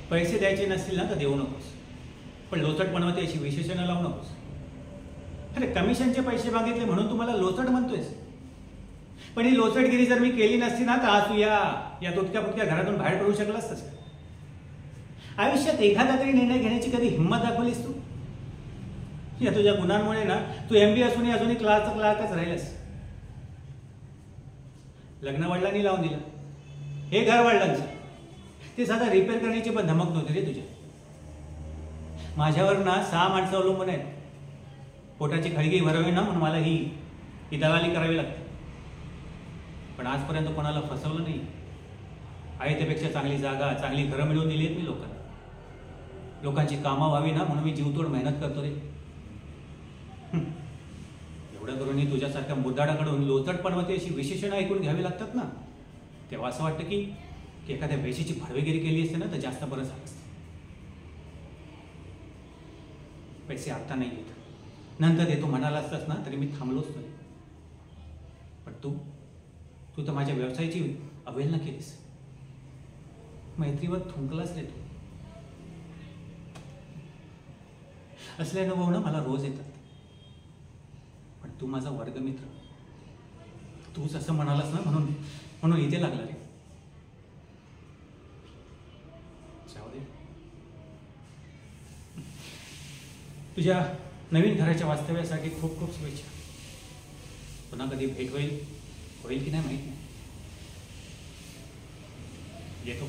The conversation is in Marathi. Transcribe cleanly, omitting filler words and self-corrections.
पैसे द्यायचे नसतील ना तर देऊ नकोस, पण लोचटपणावरती अशी विशेषणं लावू नकोस. अरे कमिशनचे पैसे मागितले म्हणून तुम्हाला लोचट म्हणतोयस, पण ही लोचटगिरी जर मी केली नसती ना तर आज तू या तुटक्या फुटक्या घरातून बाहेर पडू शकला असतास. आयुष्यात एखादा तरी निर्णय घेण्याची कधी हिंमत दाखवलीस तू? या तुझ्या गुणांमुळे ना तू MBA असूनही अजूनही क्लार्कच राहिलास. लग्न वडिलांनी लावून दिलं, हे घर वडिलांचं, ते साधा रिपेअर करण्याची पण धमक नव्हती रे तुझ्या. माझ्यावर ना 6 माणसं अवलंबून आहेत. पोटाची खळगी भरावी ना म्हणून मला ही दलाली करावी लागते, पण आजपर्यंत कोणाला फसवलं नाही. आहे त्यापेक्षा चांगली जागा, चांगली घरं मिळवून दिली आहेत मी लोकांना. लोकांची कामं व्हावी ना म्हणून मी जीवतोड मेहनत करतो रे. एवढं करूनही तुझ्यासारख्या मुद्दाडाकडून लोचटपणावरती अशी विशेषणं ऐकून घ्यावी लागतात ना, तेव्हा असं वाटतं की एखाद्या वेशीची फडवेगिरी केली असते ना तर जास्त बरं झालं असतं. पैसे आता नाही येत, नंतर देतो म्हणाला असतास ना तरी मी थांबलोच नाही. पण तू तर माझ्या व्यवसायाची अवहेलना केलीस, मैत्रीवर थुंकलास रे तू. असले अनुभव ना मला रोज येतात, पण तू माझा वर्गमित्र, तूच असं म्हणालास ना म्हणून इथे लागला रे. जाऊ दे. तुझ्या नवीन घराच्या वास्तव्यासाठी खूप खूप शुभेच्छा. पुन्हा कधी भेट होईल की नाही माहित नाही. येतो.